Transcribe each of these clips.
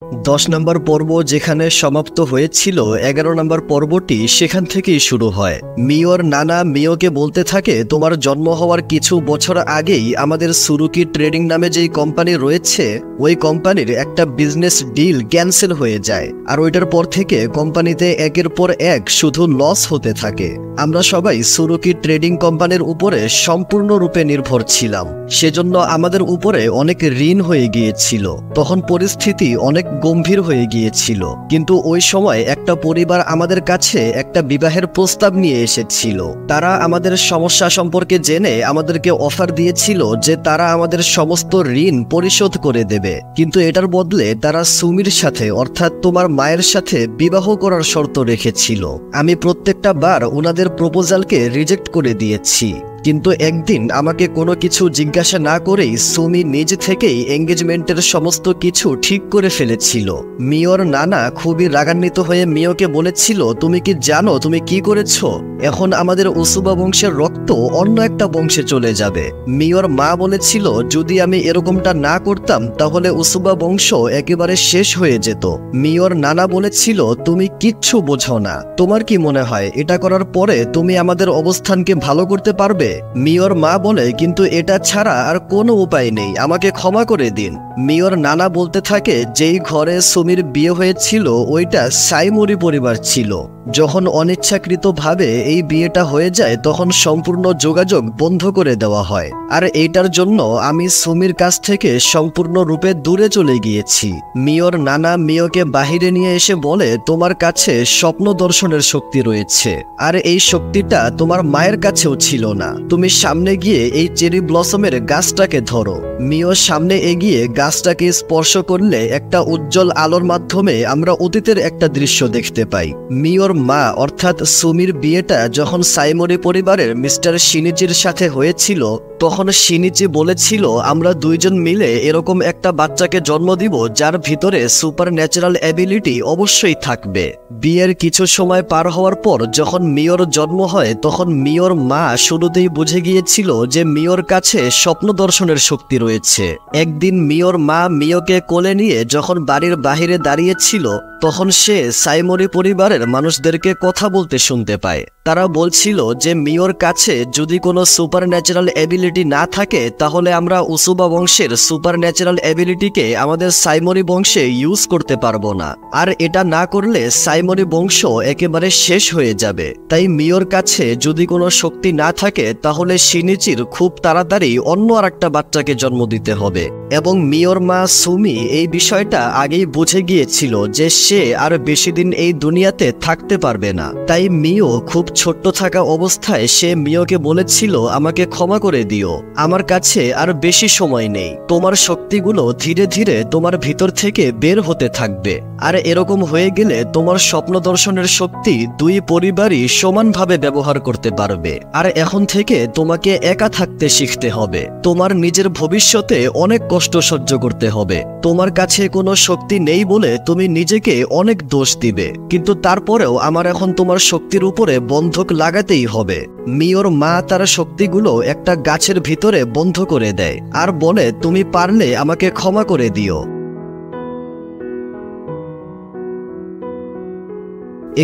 10 নম্বর পর্ব যেখানে সমাপ্ত হয়েছিল, 11 নম্বর পর্বটি সেখান থেকেই শুরু হয়। মিওর নানা মিওকে বলতে থাকে, তোমার জন্ম হওয়ার কিছু বছর আগেই আমাদের সুরুকি ট্রেডিং নামে যেই কোম্পানি রয়েছে, ওই কোম্পানির একটা বিজনেস ডিল ক্যান্সেল হয়ে যায়। আর ওইটার পর থেকে কোম্পানিতে একের পর এক শুধু লস হতে থাকে। আমরা সবাই সুরুকি ট্রেডিং কোম্পানির উপরে সম্পূর্ণরূপে নির্ভর ছিলাম, সেজন্য আমাদের উপরে অনেক ঋণ হয়ে গিয়েছিল। তখন পরিস্থিতি অনেক গম্ভীর হয়ে গিয়েছিল, কিন্তু ওই সময় একটা পরিবার আমাদের কাছে একটা বিবাহের প্রস্তাব নিয়ে এসেছিল। তারা আমাদের সমস্যা সম্পর্কে জেনে আমাদেরকে অফার দিয়েছিল যে তারা আমাদের সমস্ত ঋণ পরিশোধ করে দেবে, কিন্তু এটার বদলে তারা সুমির সাথে অর্থাৎ তোমার মায়ের সাথে বিবাহ করার শর্ত রেখেছিল। আমি প্রত্যেকটা বার ওনাদের প্রপোজালকে রিজেক্ট করে দিয়েছি, কিন্তু একদিন আমাকে কোনো কিছু জিজ্ঞাসা না করেই সুমি নিজ থেকেই এঙ্গেজমেন্টের সমস্ত কিছু ঠিক করে ফেলেছিল। মিওর নানা খুবই রাগান্বিত হয়ে মিওকে বলেছিল, তুমি কি জানো তুমি কি করেছো? এখন আমাদের উসুবা বংশের রক্ত অন্য একটা বংশে চলে যাবে। মিওর মা বলেছিল, যদি আমি এরকমটা না করতাম তাহলে উসুবা বংশ একেবারে শেষ হয়ে যেত। মিওর নানা বলেছিল, তুমি কিচ্ছু বোঝো না, তোমার কি মনে হয় এটা করার পরে তুমি আমাদের অবস্থানকে ভালো করতে পারবে? মিওর মা বলে, কিন্তু এটা ছাড়া আর কোনো উপায় নেই, আমাকে ক্ষমা করে দিন। মিওর নানা বলতে থাকে, যেই ঘরে সুমির বিয়ে হয়েছিল ওইটা সাইমুরি পরিবার ছিল। যখন অনিচ্ছাকৃতভাবে এই বিয়েটা হয়ে যায় তখন সম্পূর্ণ যোগাযোগ বন্ধ করে দেওয়া হয়, আর এইটার জন্য আমি সুমির কাছ থেকে সম্পূর্ণরূপে দূরে চলে গিয়েছি। মিওর নানা মিওকে বাহিরে নিয়ে এসে বলে, তোমার কাছে স্বপ্ন দর্শনের শক্তি রয়েছে, আর এই শক্তিটা তোমার মায়ের কাছেও ছিল না। তুমি সামনে গিয়ে এই চেরি ব্লসমের গাছটাকে ধরো। মিও সামনে এগিয়ে গাছটাকে স্পর্শ করলে একটা উজ্জ্বল আলোর মাধ্যমে আমরা অতীতের একটা দৃশ্য দেখতে পাই। মিওর মা অর্থাৎ সুমির বিয়েটা যখন সাইমোরি পরিবারের মিস্টার শিনিচির সাথে হয়েছিল, তখন শিনিচি বলেছিল, আমরা দুইজন মিলে এরকম একটা বাচ্চাকে জন্ম দিব যার ভিতরে সুপার ন্যাচারাল অ্যাবিলিটি অবশ্যই থাকবে। বিয়ের কিছু সময় পার হওয়ার পর যখন মিওর জন্ম হয় তখন মিওর মা শুরুতেই বুঝে গিয়েছিল যে মিওর কাছে স্বপ্ন দর্শনের শক্তি রয়েছে। একদিন মিওর মা মিওকে কোলে নিয়ে যখন বাড়ির বাহিরে দাঁড়িয়েছিল তখন সে সাইমোরি পরিবারের মানুষদেরকে কথা বলতে শুনতে পায়। তারা বলছিল যে মিওর কাছে যদি কোনো সুপার ন্যাচারাল অ্যাবিলিটি না থাকে তাহলে আমরা উসুবা বংশের সুপার ন্যাচারাল অ্যাবিলিটিকে আমাদের সাইমোরি বংশে ইউজ করতে পারবো না, আর এটা না করলে সাইমোরি বংশ একেবারে শেষ হয়ে যাবে। তাই মিওর কাছে যদি কোনো শক্তি না থাকে তাহলে শিনিচির খুব তাড়াতাড়ি অন্য আর একটা বাচ্চাকে জন্ম দিতে হবে। এবং মিওর মা সুমি এই বিষয়টা আগেই বুঝে গিয়েছিল যে সে আর বেশি দিন এই দুনিয়াতে থাকতে পারবে না। তাই মিও খুব ছোট্ট থাকা অবস্থায় সে মিওকে বলেছিল, আমাকে ক্ষমা করে দিও, আমার কাছে আর বেশি সময় নেই। তোমার শক্তিগুলো ধীরে ধীরে তোমার ভিতর থেকে বের হতে থাকবে, আর এরকম হয়ে গেলে তোমার স্বপ্ন দর্শনের শক্তি দুই পরিবারই সমানভাবে ব্যবহার করতে পারবে। আর এখন থেকে তোমাকে একা থাকতে শিখতে হবে, তোমার নিজের ভবিষ্যতে অনেক কষ্ট সহ্য করতে হবে। তোমার কাছে কোনো শক্তি নেই বলে তুমি নিজেকে অনেক দোষ দিবে, কিন্তু তারপরেও আমার এখন তোমার শক্তির উপরে বন্ধক লাগাতেই হবে। মিওর মা তার শক্তিগুলো একটা গাছের ভিতরে বন্ধ করে দেয় আর বলে, তুমি পারলে আমাকে ক্ষমা করে দিও।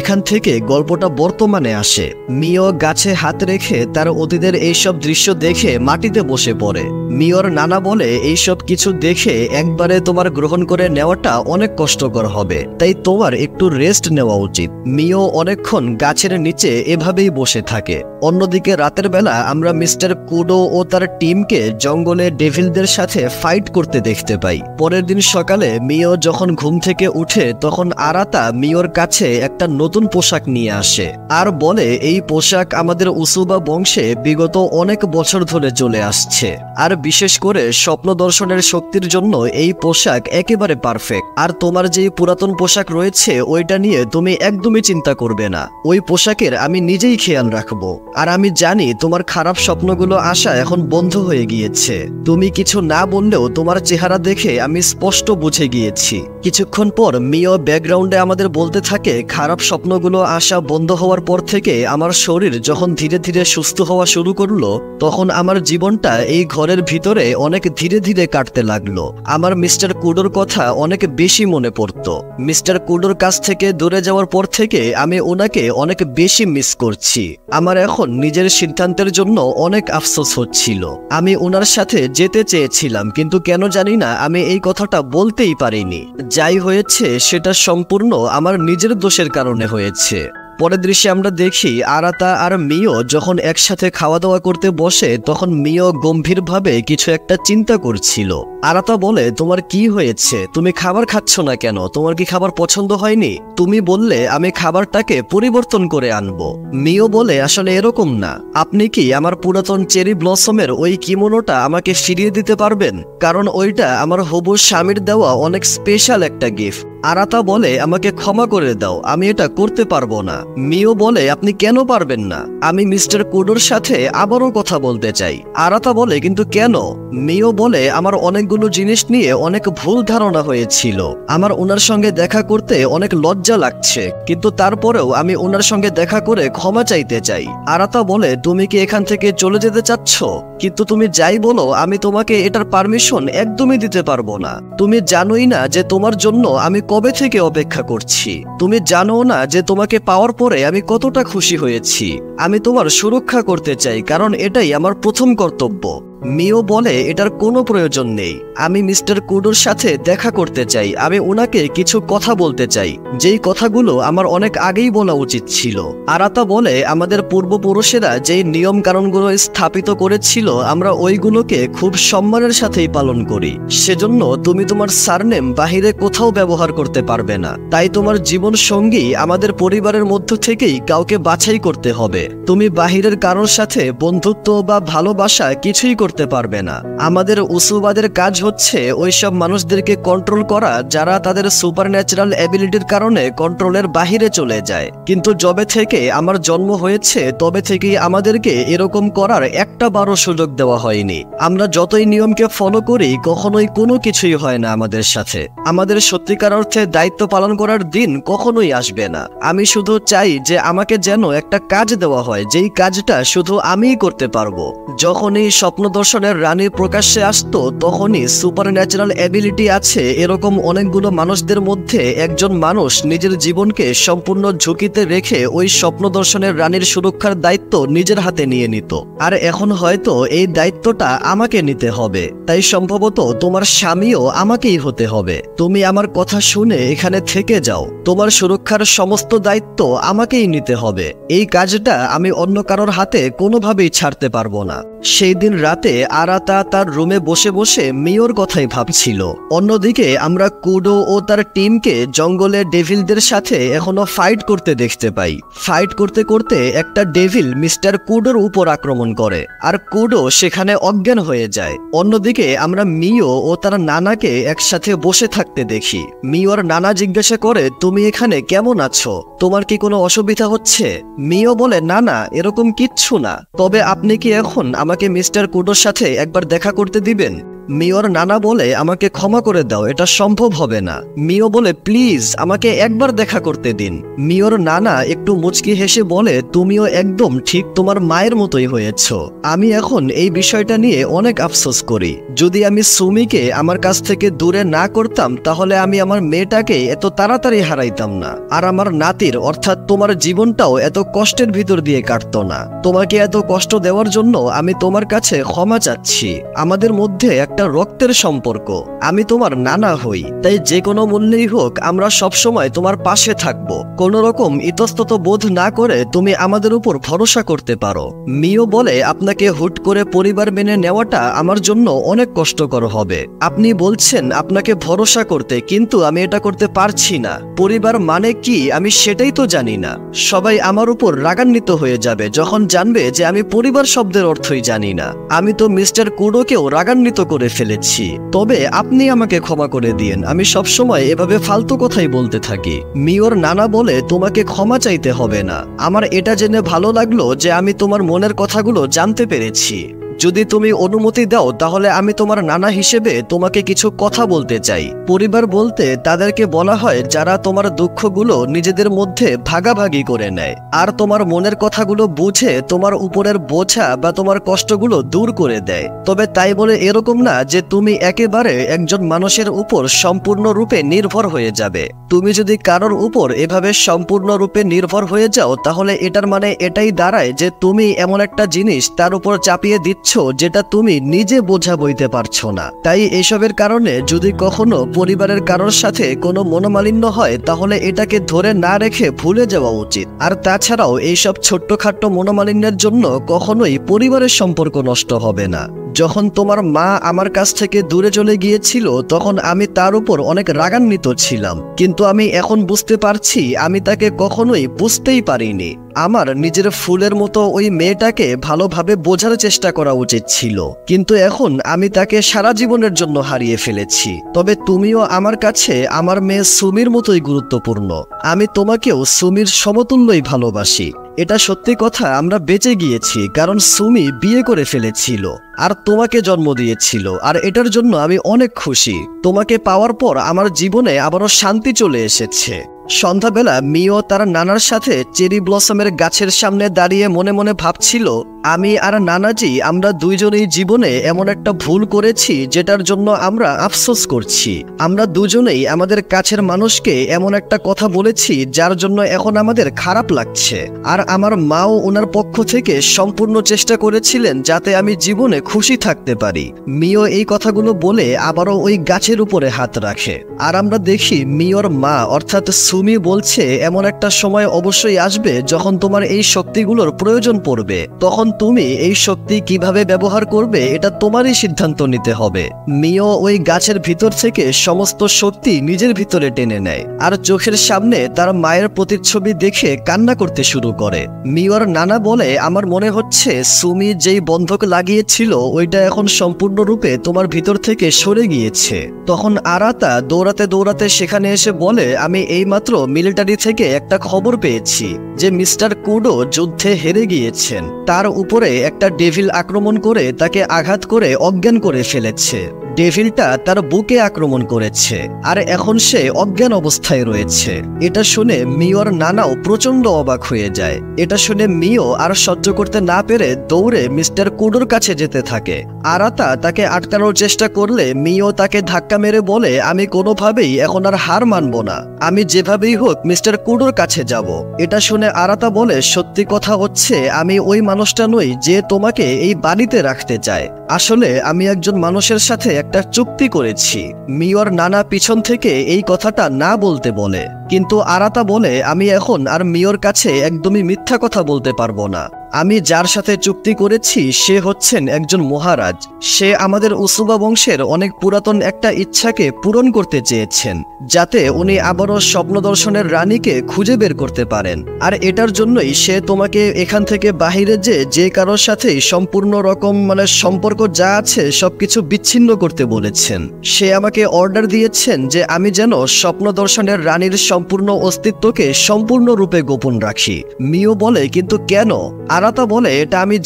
এখান থেকে গল্পটা বর্তমানে আসে। মিও গাছে হাত রেখে তার অতীতের এইসব দৃশ্য দেখে মাটিতে বসে পড়ে। মিওর নানা বলে, এইসব কিছু দেখে একবারে তোমার গ্রহণ করে নেওয়াটা অনেক কষ্টকর হবে, তাই তোমার একটু রেস্ট নেওয়া উচিত। মিও অনেকক্ষণ গাছের নিচে এভাবেই বসে থাকে। অন্যদিকে রাতের বেলা আমরা মিস্টার কুডো ও তার টিমকে জঙ্গলে ডেভিলদের সাথে ফাইট করতে দেখতে পাই। পরের দিন সকালে মিও যখন ঘুম থেকে উঠে তখন আরাতা মিওর কাছে একটা নতুন পোশাক নিয়ে আসে আর বলে, এই পোশাক আমাদের উসুবা বংশে বিগত অনেক বছর ধরে চলে আসছে, আর বিশেষ করে স্বপ্ন দর্শনের শক্তির জন্য এই পোশাক একেবারে পারফেক্ট। আর তোমার যে পুরাতন পোশাক রয়েছে ওইটা নিয়ে তুমি একদমই চিন্তা করবে না, ওই পোশাকের আমি নিজেই খেয়াল রাখবো। আর আমি জানি তোমার খারাপ স্বপ্নগুলো আসা এখন বন্ধ হয়ে গিয়েছে। তুমি কিছু না বললেও তোমার চেহারা দেখে আমি স্পষ্ট বুঝে গিয়েছি। কিছুক্ষণ পর মিও ব্যাকগ্রাউন্ডে আমাদের বলতে থাকে, খারাপ স্বপ্নগুলো আসা বন্ধ হওয়ার পর থেকে আমার শরীর যখন ধীরে ধীরে সুস্থ হওয়া শুরু করলো তখন আমার জীবনটা এই ঘরের ভিতরে অনেক ধীরে ধীরে কাটতে লাগলো। আমার মিস্টার কুডোর কথা অনেক বেশি মনে পড়তো। মিস্টার কুডোর কাছ থেকে দূরে যাওয়ার পর থেকে আমি ওনাকে অনেক বেশি মিস করছি। আমার এখন নিজের সিদ্ধান্তের জন্য অনেক আফসোস হচ্ছিল। আমি ওনার সাথে যেতে চেয়েছিলাম, কিন্তু কেন জানি না আমি এই কথাটা বলতেই পারিনি। যাই হয়েছে সেটা সম্পূর্ণ আমার নিজের দোষের কারণে হয়েছে। পরের দৃশ্যে আমরা দেখি আরাতা আর মিও যখন একসাথে খাওয়া দাওয়া করতে বসে, তখন মিও গম্ভীরভাবে কিছু একটা চিন্তা করছিল। আরাতা বলে, তোমার কি হয়েছে? তুমি খাবার খাচ্ছ না কেন? তোমার কি খাবার পছন্দ হয়নি? তুমি বললে আমি খাবারটাকে পরিবর্তন করে আনবো। মিও বলে, আসলে এরকম না। আপনি কি আমার পুরাতন চেরি ব্লসমের ওই কিমোনোটা আমাকে ফিরিয়ে দিতে পারবেন? কারণ ওইটা আমার হবু স্বামীর দেওয়া অনেক স্পেশাল একটা গিফট। আরাতা বলে, আমাকে ক্ষমা করে দাও, আমি এটা করতে পারবো না। মিও বলে, আপনি কেন পারবেন না? আমি মিস্টার কুডোর সাথে আবারও কথা বলতে চাই। আরাতা বলে, কিন্তু কেন? মিও বলে, আমার অনেকগুলো জিনিস নিয়ে অনেক ভুল ধারণা হয়েছিল। আমার ওনার সঙ্গে দেখা করতে অনেক লজ্জা লাগছে, কিন্তু তারপরেও আমি ওনার সঙ্গে দেখা করে ক্ষমা চাইতে চাই। আরাতা বলে, তুমি কি এখান থেকে চলে যেতে চাচ্ছ? কিন্তু তুমি যাই বলো, আমি তোমাকে এটার পারমিশন একদমই দিতে পারবো না। তুমি জানোই না যে তোমার জন্য আমি কবে থেকে অপেক্ষা করছি। তুমি জানো না যে তোমাকে পাওয়ার পরে আমি কতটা খুশি হয়েছি। আমি তোমার সুরক্ষা করতে চাই, কারণ এটাই আমার প্রথম কর্তব্য। মিও বলে, এটার কোনো প্রয়োজন নেই। আমি মিস্টার কুডোর সাথে দেখা করতে চাই। আমি ওনাকে কিছু কথা বলতে চাই, যেই কথাগুলো আমার অনেক আগেই বলা উচিত ছিল। আরাতা বলে, আমাদের পূর্বপুরুষেরা যেই নিয়ম কানুনগুলো স্থাপিত করেছিল, আমরা ওইগুলোকে খুব সম্মানের সাথেই পালন করি। সেজন্য তুমি তোমার সারনেম বাহিরে কোথাও ব্যবহার করতে পারবে না। তাই তোমার জীবন সঙ্গী আমাদের পরিবারের মধ্য থেকেই কাউকে বাছাই করতে হবে। তুমি বাহিরের কারোর সাথে বন্ধুত্ব বা ভালোবাসা কিছুই করতে পারবে না। আমাদের উসুবাদের কাজ হচ্ছে ওইসব মানুষদেরকে কন্ট্রোল করা যারা তাদের সুপারন্যাচারাল অ্যাবিলিটির কারণে কন্ট্রোলের বাহিরে চলে যায়। কিন্তু যবে থেকে আমার জন্ম হয়েছে তবে থেকেই আমাদেরকে এরকম করার একটা বারও সুযোগ দেওয়া হয়নি। আমরা যতই নিয়মকে ফলো করি, কখনোই কোনো কিছুই হয় না আমাদের সাথে। আমাদের সত্যিকার অর্থে দায়িত্ব পালন করার দিন কখনোই আসবে না। আমি শুধু চাই যে আমাকে যেন একটা কাজ দেওয়া হয়, যেই কাজটা শুধু আমিই করতে পারবো। যখনই স্বপ্ন দর্শনের রানী প্রকাশ্যে আসতো, তখনই সুপারন্যাচারাল অ্যাবিলিটি আছে এরকম অনেকগুলো মানুষদের মধ্যে একজন মানুষ নিজের জীবনকে সম্পূর্ণ ঝুঁকিতে রেখে ওই স্বপ্ন দর্শনের রানীর সুরক্ষার দায়িত্ব নিজের হাতে নিয়ে নিত। আর এখন হয়তো এই দায়িত্বটা আমাকে নিতে হবে। তাই সম্ভবত তোমার স্বামীও আমাকেই হতে হবে। তুমি আমার কথা শুনে এখানে থেকে যাও। তোমার সুরক্ষার সমস্ত দায়িত্ব আমাকেই নিতে হবে। এই কাজটা আমি অন্য কারোর হাতে কোনোভাবেই ছাড়তে পারবো না। সেই দিন রাতে আরাতা তার রুমে বসে বসে মিওর কথাই ভাবছিল। অন্যদিকে আমরা কুডো ও তার টিমকে জঙ্গলে ডেভিলদের সাথে এখনো ফাইট করতে দেখতে পাই। ফাইট করতে করতে একটা ডেভিল মিস্টার কুডোর উপর আক্রমণ করে, আর কুডো সেখানে অজ্ঞান হয়ে যায়। অন্যদিকে আমরা মিও ও তার নানাকে একসাথে বসে থাকতে দেখি। মিওর নানা জিজ্ঞাসা করে, তুমি এখানে কেমন আছো? তোমার কি কোনো অসুবিধা হচ্ছে? মিও বলে, না না, এরকম কিচ্ছু না। তবে আপনি কি এখন আমাকে মিস্টার কুডোর সাথে একবার দেখা করতে দিবেন? মিওর নানা বলে, আমাকে ক্ষমা করে দাও, এটা সম্ভব হবে না। মিও বলে, প্লিজ আমাকে একবার দেখা করতে দিন। মিওর নানা একটু মুচকি হেসে বলে, তুমিও একদম ঠিক তোমার মায়ের মতোই হয়েছ। আমি এখন এই বিষয়টা নিয়ে অনেক আফসোস করি। যদি আমি সুমিকে আমার কাছ থেকে দূরে না করতাম, তাহলে আমি আমার মেয়েটাকে এত তাড়াতাড়ি হারাইতাম না, আর আমার নাতির অর্থাৎ তোমার জীবনটাও এত কষ্টের ভিতর দিয়ে কাটতো না। তোমাকে এত কষ্ট দেওয়ার জন্য আমি তোমার কাছে ক্ষমা চাচ্ছি। আমাদের মধ্যে একটা রক্তের সম্পর্ক। আমি তোমার নানা হই, তাই যে কোনো মূল্যেই হোক আমরা সবসময় তোমার পাশে থাকব। কোনো রকম ইতস্তত বোধ না করে তুমি আমাদের উপর ভরসা করতে পারো। মিও বলে, আপনাকে হুট করে পরিবার মেনে নেওয়াটা আমার জন্য অনেক কষ্টকর হবে। আপনি বলছেন আপনাকে ভরসা করতে, কিন্তু আমি এটা করতে পারছি না। পরিবার মানে কি আমি সেটাই তো জানি না। সবাই আমার উপর রাগান্বিত হয়ে যাবে যখন জানবে যে আমি পরিবার শব্দের অর্থই জানি না। আমি তো মিস্টার কুডোকেও রাগান্বিত করে ফেলেছি। তবে আপনি আমাকে ক্ষমা করে দিয়েন, আমি সবসময় এভাবে ফালতু কথাই বলতে থাকি। মিওর নানা বলে, তোমাকে ক্ষমা চাইতে হবে না। আমার এটা জেনে ভালো লাগলো যে আমি তোমার মনের কথাগুলো জানতে পেরেছি। যদি তুমি অনুমতি দাও তাহলে আমি তোমার নানা হিসেবে তোমাকে কিছু কথা বলতে চাই। পরিবার বলতে তাদেরকে বলা হয় যারা তোমার দুঃখগুলো নিজেদের মধ্যে ভাগাভাগি করে নেয় আর তোমার মনের কথাগুলো বুঝে তোমার উপরের বোঝা বা তোমার কষ্টগুলো দূর করে দেয়। তবে তাই বলে এরকম না যে তুমি একেবারে একজন মানুষের উপর সম্পূর্ণরূপে নির্ভর হয়ে যাবে। তুমি যদি কারোর উপর এভাবে সম্পূর্ণরূপে নির্ভর হয়ে যাও তাহলে এটার মানে এটাই দাঁড়ায় যে তুমি এমন একটা জিনিস তার উপর চাপিয়ে দিচ্ছ যেটা তুমি নিজে বোঝা বইতে পারছো না। তাই এসবের কারণে যদি কখনো পরিবারের কারোর সাথে কোনো মনোমালিন্য হয় তাহলে এটাকে ধরে না রেখে ভুলে যাওয়া উচিত। আর তাছাড়াও এইসব ছোট্টখাট্ট মনোমালিন্যের জন্য কখনোই পরিবারের সম্পর্ক নষ্ট হবে না। যখন তোমার মা আমার কাছ থেকে দূরে চলে গিয়েছিল তখন আমি তার উপর অনেক রাগান্বিত ছিলাম, কিন্তু আমি এখন বুঝতে পারছি আমি তাকে কখনোই বুঝতেই পারিনি। আমার নিজের ফুলের মতো ওই মেয়েটাকে ভালোভাবে বোঝার চেষ্টা করা উচিত ছিল, কিন্তু এখন আমি তাকে সারা জীবনের জন্য হারিয়ে ফেলেছি। তবে তুমিও আমার কাছে আমার মেয়ে সুমির মতোই গুরুত্বপূর্ণ। আমি তোমাকেও সুমির সমতুল্যই ভালোবাসি। এটা সত্যি কথা, আমরা বেঁচে গিয়েছি কারণ সুমি বিয়ে করে ফেলেছিল আর তোমাকে জন্ম দিয়েছিল, আর এটার জন্য আমি অনেক খুশি। তোমাকে পাওয়ার পর আমার জীবনে আবারও শান্তি চলে এসেছে। সন্ধ্যাবেলা মিও তার নানার সাথে চেরি ব্লসমের গাছের সামনে দাঁড়িয়ে মনে মনে ভাবছিল, আমি আর নানাজি আমরা দুইজনেই জীবনে এমন একটা ভুল করেছি যেটার জন্য আমরা আফসোস করছি। আমরা দুজনেই আমাদের কাছের মানুষকে এমন একটা কথা বলেছি যার জন্য এখন আমাদের খারাপ লাগছে। আর আমার মাও ওনার পক্ষ থেকে সম্পূর্ণ চেষ্টা করেছিলেন যাতে আমি জীবনে খুশি থাকতে পারি। মিও এই কথাগুলো বলে আবারও ওই গাছের উপরে হাত রাখে, আর আমরা দেখি মিওর মা অর্থাৎ সুমি বলছে এমন একটা সময় অবশ্যই আসবে যখন তোমার এই শক্তিগুলোর প্রয়োজন পড়বে, তখন তুমি এই শক্তি কিভাবে ব্যবহার করবে এটা তোমারই সিদ্ধান্ত নিতে হবে। মিও ওই গাছের ভিতর থেকে সমস্ত শক্তি নিজের ভিতরে টেনে নেয় আর চোখের সামনে তার মায়ের প্রতিচ্ছবি দেখে কান্না করতে শুরু করে। মিওর নানা বলে, আমার মনে হচ্ছে সুমি যেই বন্ধক লাগিয়েছিল ওইটা এখন সম্পূর্ণরূপে তোমার ভিতর থেকে সরে গিয়েছে। তখন আরাতা দৌড়াতে দৌড়াতে সেখানে এসে বলে, আমি এইমাত্র মিলিটারি থেকে একটা খবর পেয়েছি যে মিস্টার কুডো যুদ্ধে হেরে গিয়েছেন। তার উপরে একটা ডেভিল আক্রমণ করে তাকে আঘাত করে অজ্ঞান করে ফেলেছে। ডেভিলটা তার বুকে আক্রমণ করেছে আর এখন সে অজ্ঞান অবস্থায় রয়েছে। এটা শুনে মিওর নানাও প্রচন্ড অবাক হয়ে যায়। এটা শুনে মিও আর সহ্য করতে না পেরে দৌড়ে মিস্টার কুডোর কাছে যেতে থাকে। আরাতা তাকে আটকানোর চেষ্টা করলে মিও তাকে ধাক্কা মেরে বলে, আমি কোনোভাবেই এখন আর হার মানব না, আমি যেভাবেই হোক মিস্টার কুডোর কাছে যাব। এটা শুনে আরাতা বলে, সত্যি কথা হচ্ছে আমি ওই মানুষটা নই যে তোমাকে এই বাড়িতে রাখতে চায়। আসলে আমি একজন মানুষের সাথে একটা চুক্তি করেছি। মিওর নানা পিছন থেকে এই কথাটা না বলতে বলে, কিন্তু আরাতা বলে, আমি এখন আর মিওর কাছে একদমই মিথ্যা কথা বলতে পারবো না। আমি যার সাথে চুক্তি করেছি সে হচ্ছেন একজন মহারাজ। সে আমাদের উসুবা বংশের অনেক পুরাতন একটা ইচ্ছাকে পূরণ করতে চেয়েছেন, যাতে উনি আবারও স্বপ্নদর্শনের রানীকে খুঁজে বের করতে পারেন। আর এটার জন্যই সে তোমাকে এখান থেকে বাহিরে যে কারোর সাথেই সম্পূর্ণ রকম সম্পর্ক যা আছে সবকিছু বিচ্ছিন্ন করতে বলেছেন। সে আমাকে অর্ডার দিয়েছেন যে আমি যেন স্বপ্নদর্শনের রানীর সম্পূর্ণ অস্তিত্বকে সম্পূর্ণরূপে গোপন রাখি। মিও বলে, কিন্তু কেন? আরাতা বলে, এটা আমি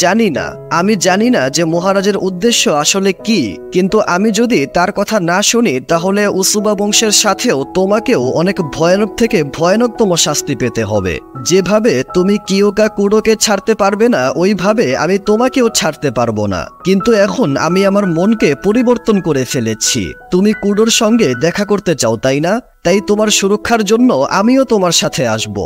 জানি না যে মহারাজের উদ্দেশ্য আসলে কি, কিন্তু আমি যদি তার কথা না শুনি তাহলে উসুবা বংশের সাথেও তোমাকেও অনেক ভয়ানক থেকে ভয়ানকতম শাস্তি পেতে হবে। যেভাবে তুমি কিয়োকা কুডোকে ছাড়তে পারবে না ওইভাবে আমি তোমাকেও ছাড়তে পারবো না। কিন্তু এখন আমি আমার মনকে পরিবর্তন করে ফেলেছি। তুমি কুডোর সঙ্গে দেখা করতে চাও তাই না? তাই তোমার সুরক্ষার জন্য আমিও তোমার সাথে আসব।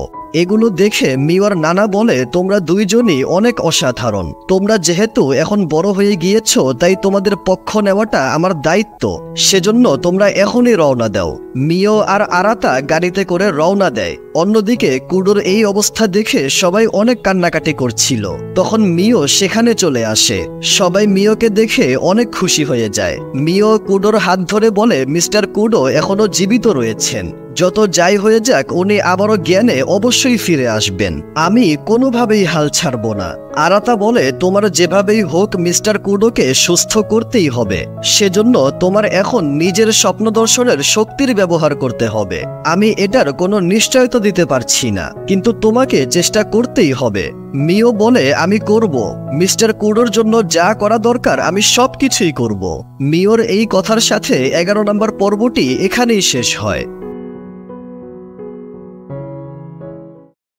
এগুলো দেখে মিওর নানা বলে, তোমরা দুইজনই অনেক অসাধারণ। তোমরা যেহেতু এখন বড় হয়ে গিয়েছ তাই তোমাদের পক্ষ নেওয়াটা আমার দায়িত্ব। সেজন্য তোমরা এখনই রওনা দাও। মিও আর আরাতা গাড়িতে করে রওনা দেয়। অন্যদিকে কুডোর এই অবস্থা দেখে সবাই অনেক কান্নাকাটি করছিল। তখন মিও সেখানে চলে আসে। সবাই মিওকে দেখে অনেক খুশি হয়ে যায়। মিও কুডোর হাত ধরে বলে, মিস্টার কুডো এখনো জীবিত রয়েছেন। যত যাই হয়ে যাক উনি আবারও জ্ঞানে অবশ্যই ফিরে আসবেন। আমি কোনোভাবেই হাল ছাড়ব না। আরাতা বলে, তোমার যেভাবেই হোক মিস্টার কুডোকে সুস্থ করতেই হবে। সেজন্য তোমার এখন নিজের স্বপ্ন দর্শনের শক্তির ব্যবহার করতে হবে। আমি এটার কোনো নিশ্চয়তা দিতে পারছি না, কিন্তু তোমাকে চেষ্টা করতেই হবে। মিও বলে, আমি করব। মিস্টার কুডোর জন্য যা করা দরকার আমি সবকিছুই করব। মিওর এই কথার সাথে 11 নম্বর পর্বটি এখানেই শেষ হয়।